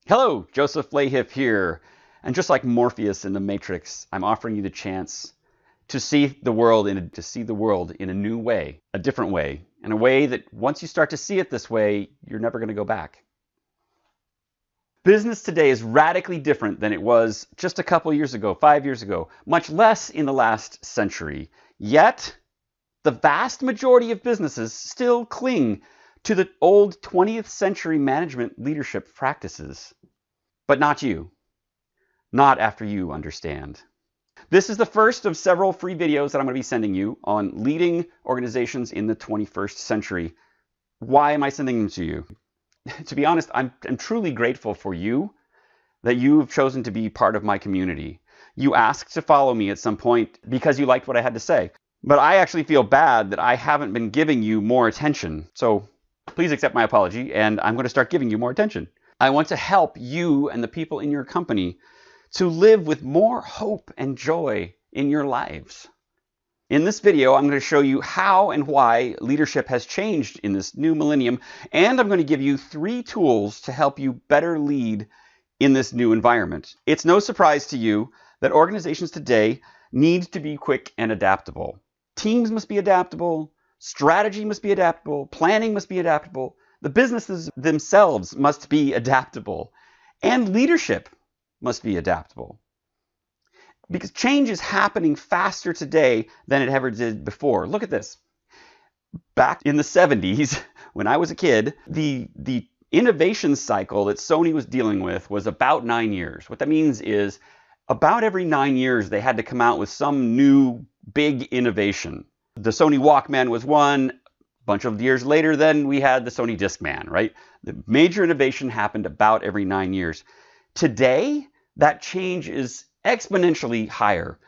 Hello, Joseph Lahiff here. And just like Morpheus in the Matrix, I'm offering you the chance to see the world in a new way, a different way, in a way that once you start to see it this way, you're never going to go back. Business today is radically different than it was just a couple years ago, 5 years ago, much less in the last century. Yet, the vast majority of businesses still cling to the old 20th century management leadership practices. But not you. Not after you understand. This is the first of several free videos that I'm going to be sending you on leading organizations in the 21st century. Why am I sending them to you? To be honest, I'm truly grateful for you that you've chosen to be part of my community. You asked to follow me at some point because you liked what I had to say. But I actually feel bad that I haven't been giving you more attention. So please accept my apology, and I'm going to start giving you more attention. I want to help you and the people in your company to live with more hope and joy in your lives. In this video, I'm going to show you how and why leadership has changed in this new millennium, and I'm going to give you 3 tools to help you better lead in this new environment. It's no surprise to you that organizations today need to be quick and adaptable. Teams must be adaptable, strategy must be adaptable, planning must be adaptable, the businesses themselves must be adaptable, and leadership must be adaptable. Because change is happening faster today than it ever did before. Look at this. Back in the 70s, when I was a kid, the innovation cycle that Sony was dealing with was about 9 years. What that means is about every 9 years, they had to come out with some new big innovation. The Sony Walkman was one. A bunch of years later, then we had the Sony Discman, right? The major innovation happened about every 9 years. Today, that change is exponentially higher.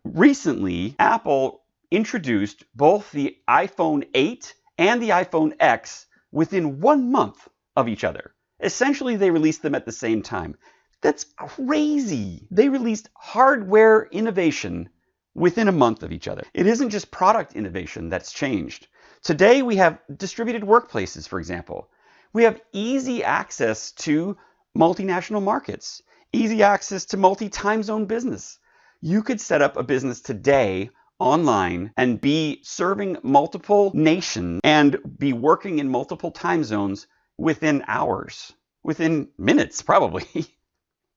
Recently, Apple introduced both the iPhone 8 and the iPhone X within 1 month of each other. Essentially, they released them at the same time. That's crazy. They released hardware innovation within a month of each other. It isn't just product innovation that's changed. Today, we have distributed workplaces, for example. We have easy access to multinational markets. Easy access to multi-time zone business. You could set up a business today online and be serving multiple nations and be working in multiple time zones within hours, within minutes probably.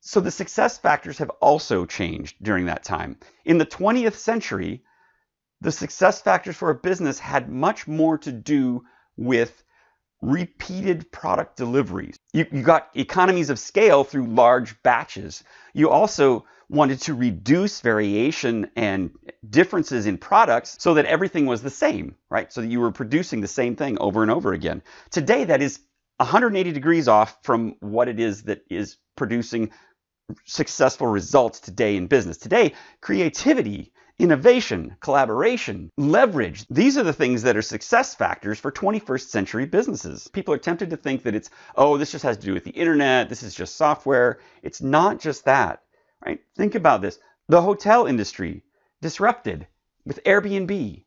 So the success factors have also changed during that time. In the 20th century, the success factors for a business had much more to do with repeated product deliveries. You got economies of scale through large batches. You also wanted to reduce variation and differences in products so that everything was the same, right? So that you were producing the same thing over and over again. Today, that is 180 degrees off from what it is that is producing successful results today in business. Today, creativity, innovation, collaboration, leverage. These are the things that are success factors for 21st century businesses. People are tempted to think that it's, oh, this just has to do with the internet. This is just software. It's not just that, right? Think about this. The hotel industry disrupted with Airbnb.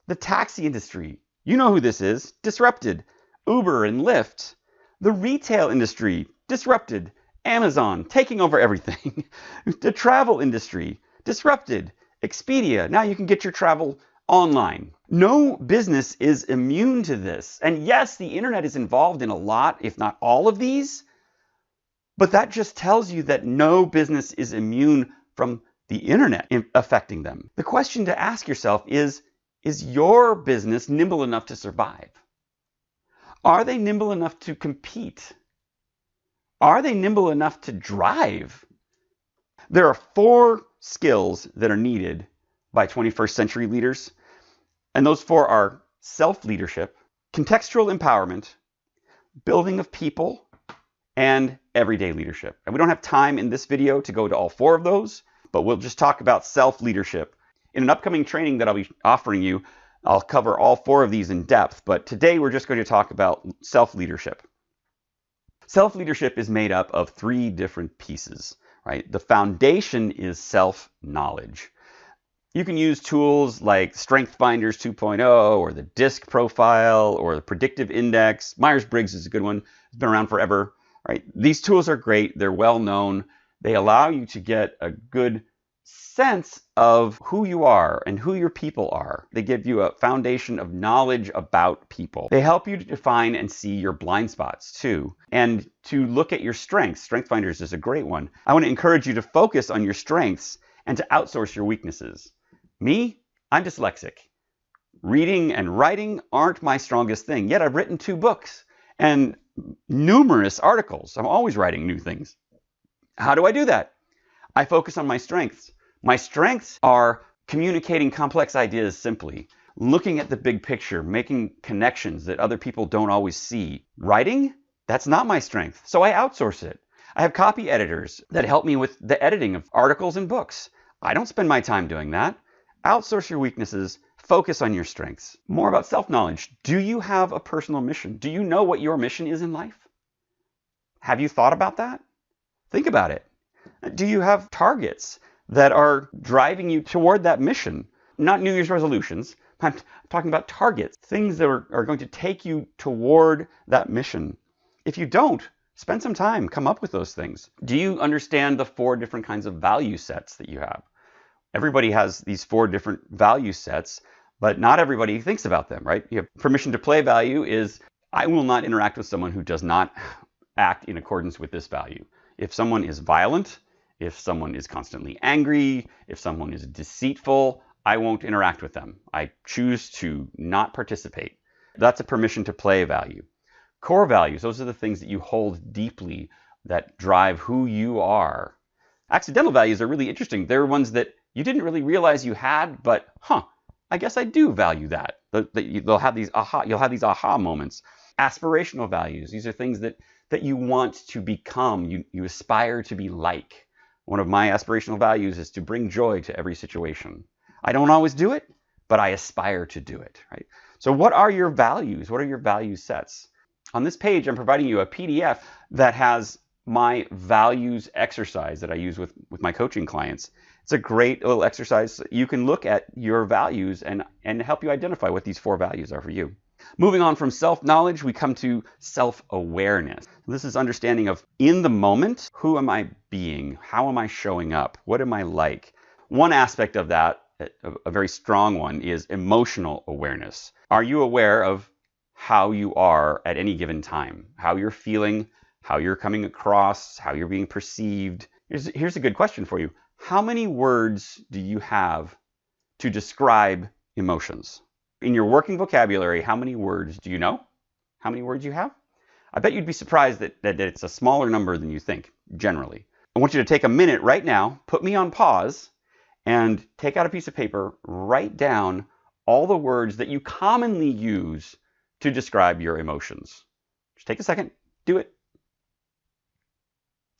The taxi industry, you know who this is, disrupted. Uber and Lyft. The retail industry disrupted. Amazon taking over everything. The travel industry disrupted. Expedia, now you can get your travel online. No business is immune to this. And yes, the internet is involved in a lot, if not all of these, but that just tells you that no business is immune from the internet affecting them. The question to ask yourself is your business nimble enough to survive? Are they nimble enough to compete? Are they nimble enough to drive? There are 4 skills that are needed by 21st century leaders, and those 4 are self-leadership, contextual empowerment, building of people, and everyday leadership. And we don't have time in this video to go to all 4 of those, but we'll just talk about self-leadership. In an upcoming training that I'll be offering you, I'll cover all 4 of these in depth, but today we're just going to talk about self-leadership. Self-leadership is made up of 3 different pieces. Right? The foundation is self-knowledge. You can use tools like Strength Finders 2.0 or the DISC profile or the predictive index. Myers-Briggs is a good one. It's been around forever. right? These tools are great. They're well known. They allow you to get a good sense of who you are and who your people are. They give you a foundation of knowledge about people. They help you to define and see your blind spots too, and to look at your strengths. Strength Finders is a great one. I want to encourage you to focus on your strengths and to outsource your weaknesses. Me, I'm dyslexic. Reading and writing aren't my strongest thing, yet I've written 2 books and numerous articles. I'm always writing new things. How do I do that? I focus on my strengths. My strengths are communicating complex ideas simply, looking at the big picture, making connections that other people don't always see. Writing, that's not my strength, so I outsource it. I have copy editors that help me with the editing of articles and books. I don't spend my time doing that. Outsource your weaknesses, focus on your strengths. More about self-knowledge. Do you have a personal mission? Do you know what your mission is in life? Have you thought about that? Think about it. Do you have targets that are driving you toward that mission? Not New Year's resolutions. I'm talking about targets, things that are going to take you toward that mission. If you don't, spend some time, come up with those things. Do you understand the 4 different kinds of value sets that you have? Everybody has these 4 different value sets, but not everybody thinks about them, right? You have permission to play value is, I will not interact with someone who does not act in accordance with this value. If someone is violent, if someone is constantly angry, if someone is deceitful, I won't interact with them. I choose to not participate. That's a permission to play value. Core values, those are the things that you hold deeply that drive who you are. Accidental values are really interesting. They're ones that you didn't really realize you had, but I guess I do value that. You'll have these aha moments. Aspirational values, these are things that you want to become, you aspire to be like. One of my aspirational values is to bring joy to every situation. I don't always do it, but I aspire to do it, right? So what are your values? What are your value sets? On this page, I'm providing you a PDF that has my values exercise that I use with my coaching clients. It's a great little exercise. You can look at your values and help you identify what these 4 values are for you. Moving on from self-knowledge, we come to self-awareness. This is understanding of, in the moment, who am I being? How am I showing up? What am I like? One aspect of that, a very strong one, is emotional awareness. Are you aware of how you are at any given time? How you're feeling, how you're coming across, how you're being perceived? Here's a good question for you. How many words do you have to describe emotions? In your working vocabulary, how many words do you know? How many words you have? I bet you'd be surprised that it's a smaller number than you think, generally. I want you to take a minute right now, put me on pause, and take out a piece of paper, write down all the words that you commonly use to describe your emotions. Just take a second, do it.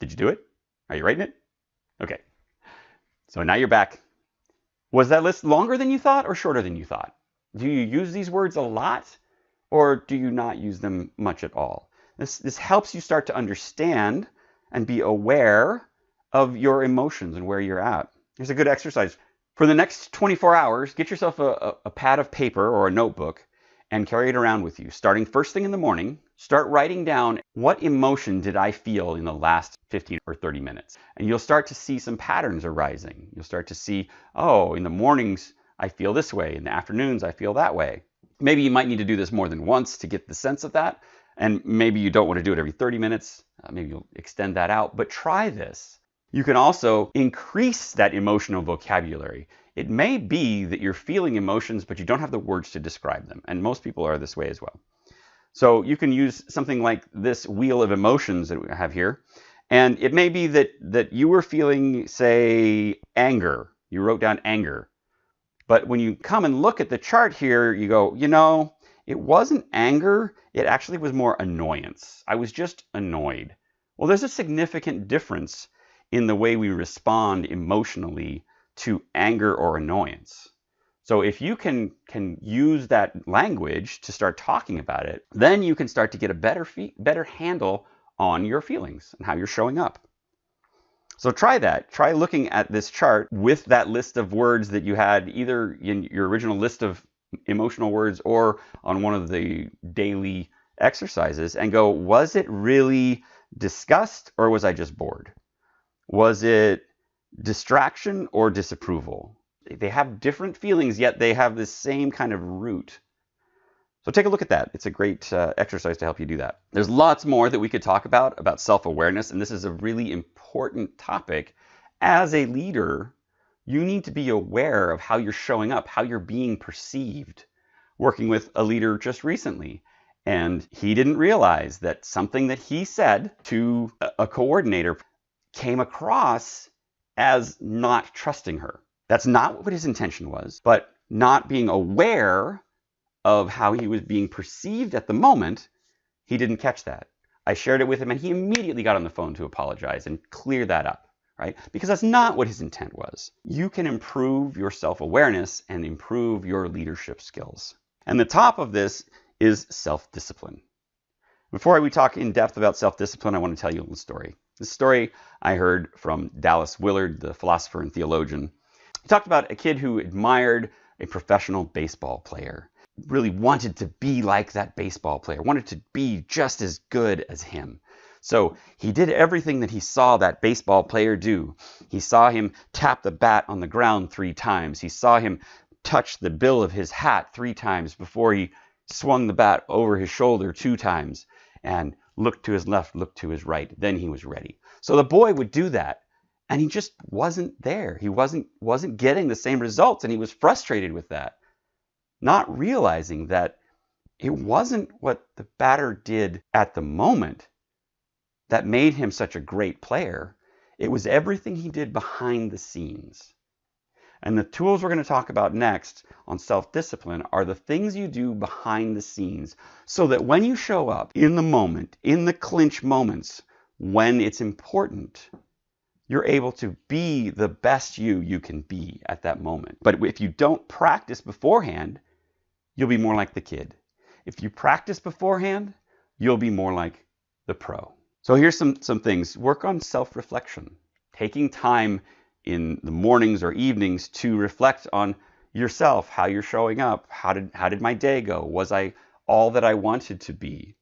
Did you do it? Are you writing it? Okay. So now you're back. Was that list longer than you thought or shorter than you thought? Do you use these words a lot, or do you not use them much at all? This helps you start to understand and be aware of your emotions and where you're at. Here's a good exercise. For the next 24 hours, get yourself a pad of paper or a notebook and carry it around with you. Starting first thing in the morning, start writing down, what emotion did I feel in the last 15 or 30 minutes? And you'll start to see some patterns arising. You'll start to see, oh, in the mornings, I feel this way. In the afternoons, I feel that way. Maybe you might need to do this more than once to get the sense of that. And maybe you don't want to do it every 30 minutes. Maybe you'll extend that out, but try this. You can also increase that emotional vocabulary. It may be that you're feeling emotions, but you don't have the words to describe them. And most people are this way as well. So you can use something like this wheel of emotions that we have here. And it may be that you were feeling, say, anger. You wrote down anger. But when you come and look at the chart here, you go, you know, it wasn't anger. It actually was more annoyance. I was just annoyed. Well, there's a significant difference in the way we respond emotionally to anger or annoyance. So if you can use that language to start talking about it, then you can start to get a better handle on your feelings and how you're showing up. So try that. Try looking at this chart with that list of words that you had either in your original list of emotional words or on one of the daily exercises and go, was it really disgust or was I just bored? Was it distraction or disapproval? They have different feelings, yet they have the same kind of root. So take a look at that. It's a great exercise to help you do that. There's lots more that we could talk about self-awareness, and this is a really important topic. As a leader, you need to be aware of how you're showing up, how you're being perceived. Working with a leader just recently, and he didn't realize that something that he said to a coordinator came across as not trusting her. That's not what his intention was, but not being aware of how he was being perceived at the moment, he didn't catch that. I shared it with him and he immediately got on the phone to apologize and clear that up, right? Because that's not what his intent was. You can improve your self-awareness and improve your leadership skills. And the top of this is self-discipline. Before we talk in depth about self-discipline, I want to tell you a little story. This story I heard from Dallas Willard, the philosopher and theologian. He talked about a kid who admired a professional baseball player. Really wanted to be like that baseball player, wanted to be just as good as him. So he did everything that he saw that baseball player do. He saw him tap the bat on the ground 3 times. He saw him touch the bill of his hat 3 times before he swung the bat over his shoulder 2 times and looked to his left, looked to his right. Then he was ready. So the boy would do that and he just wasn't there. He wasn't getting the same results and he was frustrated with that. Not realizing that it wasn't what the batter did at the moment that made him such a great player. It was everything he did behind the scenes. And the tools we're going to talk about next on self-discipline are the things you do behind the scenes so that when you show up in the moment, in the clinch moments, when it's important, you're able to be the best you can be at that moment. But if you don't practice beforehand, you'll be more like the kid. If you practice beforehand, you'll be more like the pro. So here's some things. Work on self-reflection. Taking time in the mornings or evenings to reflect on yourself, how you're showing up. How did my day go? Was I all that I wanted to be?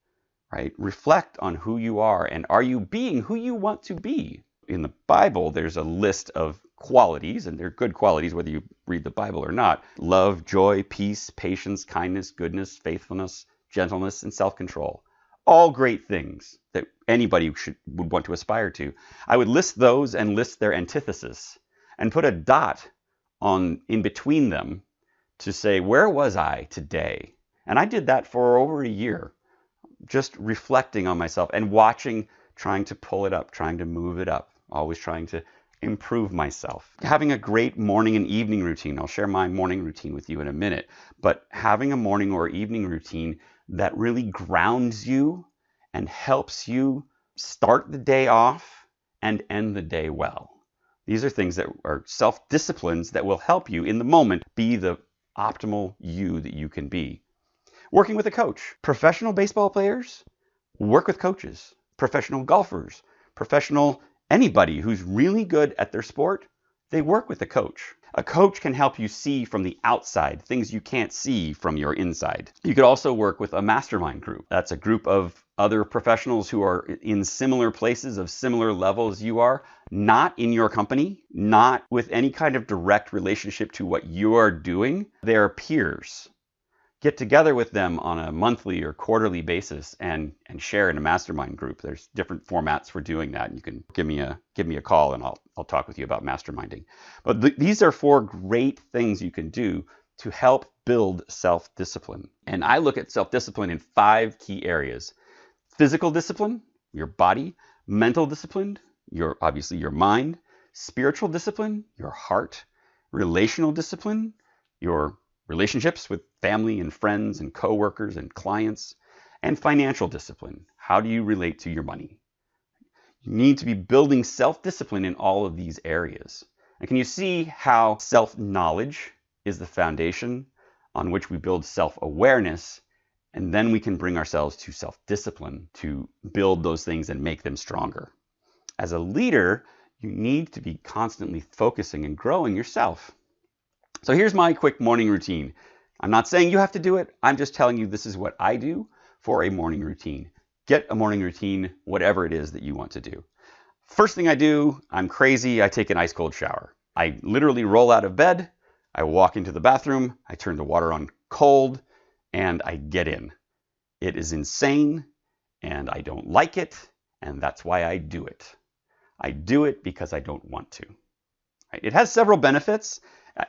Right? Reflect on who you are, and are you being who you want to be? In the Bible, there's a list of qualities, and they're good qualities whether you read the Bible or not. Love, joy, peace, patience, kindness, goodness, faithfulness, gentleness, and self-control. All great things that anybody would want to aspire to. I would list those and list their antithesis and put a dot in between them to say, where was I today? And I did that for over a year, just reflecting on myself and watching, trying to pull it up, trying to move it up, always trying to improve myself. Having a great morning and evening routine. I'll share my morning routine with you in a minute, but having a morning or evening routine that really grounds you and helps you start the day off and end the day well. These are things that are self-disciplines that will help you in the moment be the optimal you that you can be. Working with a coach. Professional baseball players work with coaches. Professional golfers, professional anybody who's really good at their sport, they work with a coach. A coach can help you see from the outside things you can't see from your inside. You could also work with a mastermind group. That's a group of other professionals who are in similar places of similar levels you are, not in your company, not with any kind of direct relationship to what you are doing. They are peers. Get together with them on a monthly or quarterly basis and share in a mastermind group. There's different formats for doing that. And you can give me a call and I'll talk with you about masterminding. But these are 4 great things you can do to help build self-discipline. And I look at self-discipline in 5 key areas. Physical discipline, your body. Mental discipline, obviously your mind. Spiritual discipline, your heart. Relational discipline, your relationships with family and friends and coworkers and clients, and financial discipline. How do you relate to your money? You need to be building self-discipline in all of these areas. And can you see how self-knowledge is the foundation on which we build self-awareness, and then we can bring ourselves to self-discipline to build those things and make them stronger. As a leader, you need to be constantly focusing and growing yourself. So here's my quick morning routine. I'm not saying you have to do it. I'm just telling you this is what I do for a morning routine. Get a morning routine, whatever it is that you want to do. First thing I do, I'm crazy, I take an ice cold shower. I literally roll out of bed, I walk into the bathroom, I turn the water on cold, and I get in. It is insane, and I don't like it, and that's why I do it. I do it because I don't want to. It has several benefits.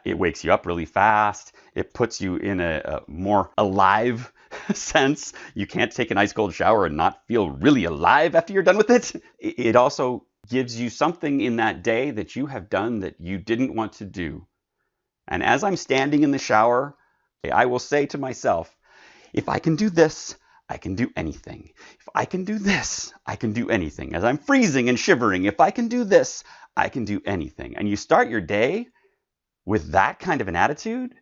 It wakes you up really fast. It puts you in a more alive sense. You can't take an ice cold shower and not feel really alive after you're done with it. It also gives you something in that day that you have done that you didn't want to do. And as I'm standing in the shower, I will say to myself, if I can do this, I can do anything. If I can do this, I can do anything. As I'm freezing and shivering, if I can do this, I can do anything. And you start your day with that kind of an attitude,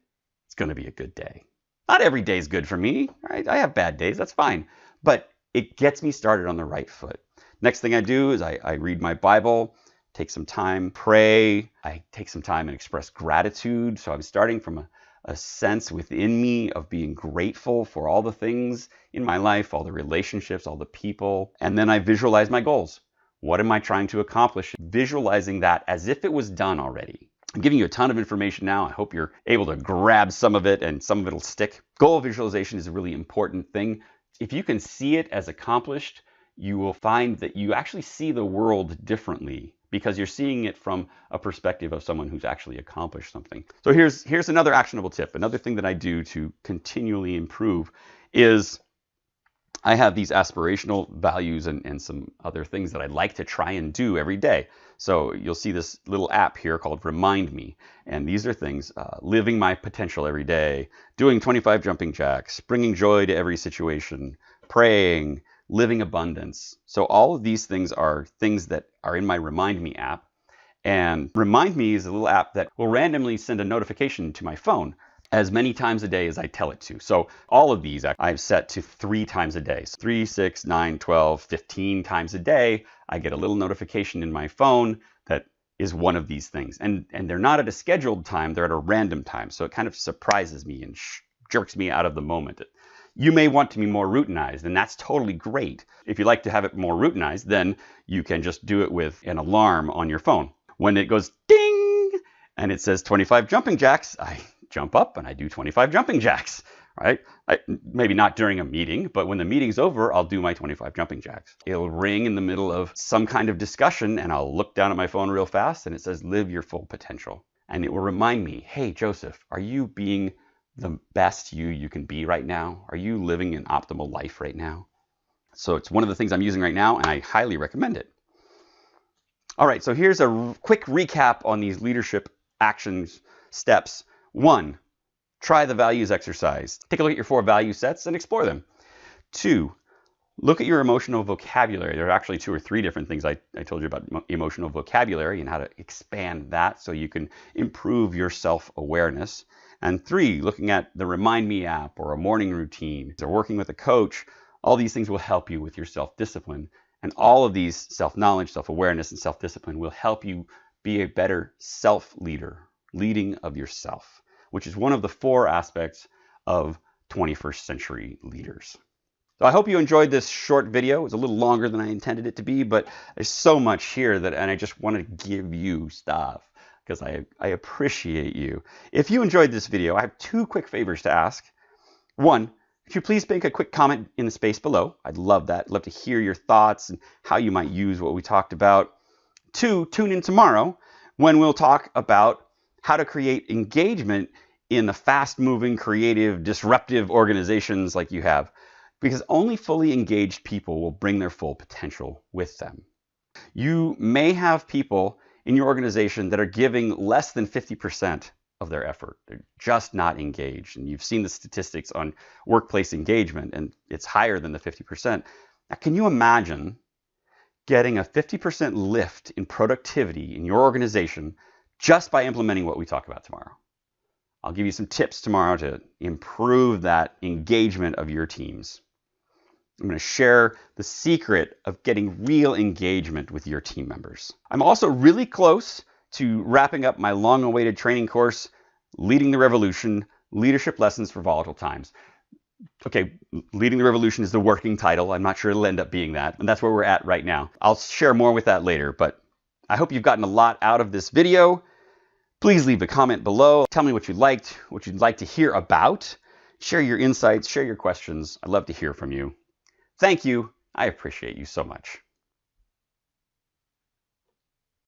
it's going to be a good day. Not every day is good for me. Right? I have bad days, that's fine. But it gets me started on the right foot. Next thing I do is I read my Bible, take some time, pray. I take some time and express gratitude. So I'm starting from a sense within me of being grateful for all the things in my life, all the relationships, all the people. And then I visualize my goals. What am I trying to accomplish? Visualizing that as if it was done already. I'm giving you a ton of information now. I hope you're able to grab some of it and some of it will stick. Goal visualization is a really important thing. If you can see it as accomplished, you will find that you actually see the world differently because you're seeing it from a perspective of someone who's actually accomplished something. So here's another actionable tip. Another thing that I do to continually improve is I have these aspirational values and some other things that I'd like to try and do every day. So you'll see this little app here called Remind Me. And these are things, living my potential every day, doing 25 jumping jacks, bringing joy to every situation, praying, living abundance. So all of these things are things that are in my Remind Me app. And Remind Me is a little app that will randomly send a notification to my phone as many times a day as I tell it to. So all of these I've set to 3 times a day. So 3, 6, 9, 12, 15 times a day, I get a little notification in my phone that is one of these things. And they're not at a scheduled time, they're at a random time. So it kind of surprises me and jerks me out of the moment. You may want to be more routinized, and that's totally great. If you like to have it more routinized, then you can just do it with an alarm on your phone. When it goes ding, and it says 25 jumping jacks, I jump up and I do 25 jumping jacks, right? Maybe not during a meeting, but when the meeting's over, I'll do my 25 jumping jacks. It'll ring in the middle of some kind of discussion, and I'll look down at my phone real fast, and it says, live your full potential. And it will remind me, hey, Joseph, are you being the best you can be right now? Are you living an optimal life right now? So it's one of the things I'm using right now, and I highly recommend it. All right, so here's a quick recap on these leadership actions steps. 1, try the values exercise. Take a look at your 4 value sets and explore them. 2, look at your emotional vocabulary. There are actually 2 or 3 different things I told you about emotional vocabulary and how to expand that so you can improve your self-awareness. And 3, looking at the Remind Me app or a morning routine or working with a coach. All these things will help you with your self-discipline. And all of these self-knowledge, self-awareness, and self-discipline will help you be a better self-leader, leading of yourself, which is one of the 4 aspects of 21st century leaders. So I hope you enjoyed this short video. It was a little longer than I intended it to be, but there's so much here and I just want to give you stuff because I appreciate you. If you enjoyed this video, I have 2 quick favors to ask. 1, could you please make a quick comment in the space below? I'd love that. I'd love to hear your thoughts and how you might use what we talked about. 2, tune in tomorrow when we'll talk about how to create engagement in the fast-moving, creative, disruptive organizations like you have, because only fully engaged people will bring their full potential with them. You may have people in your organization that are giving less than 50% of their effort. They're just not engaged. And you've seen the statistics on workplace engagement, and it's higher than the 50%. Now, can you imagine getting a 50% lift in productivity in your organization just by implementing what we talk about tomorrow? I'll give you some tips tomorrow to improve that engagement of your teams. I'm going to share the secret of getting real engagement with your team members. I'm also really close to wrapping up my long-awaited training course, Leading the Revolution, Leadership Lessons for Volatile Times. Okay, Leading the Revolution is the working title. I'm not sure it'll end up being that, and that's where we're at right now. I'll share more with that later, but I hope you've gotten a lot out of this video. Please leave a comment below. Tell me what you liked, what you'd like to hear about. Share your insights, share your questions. I'd love to hear from you. Thank you. I appreciate you so much.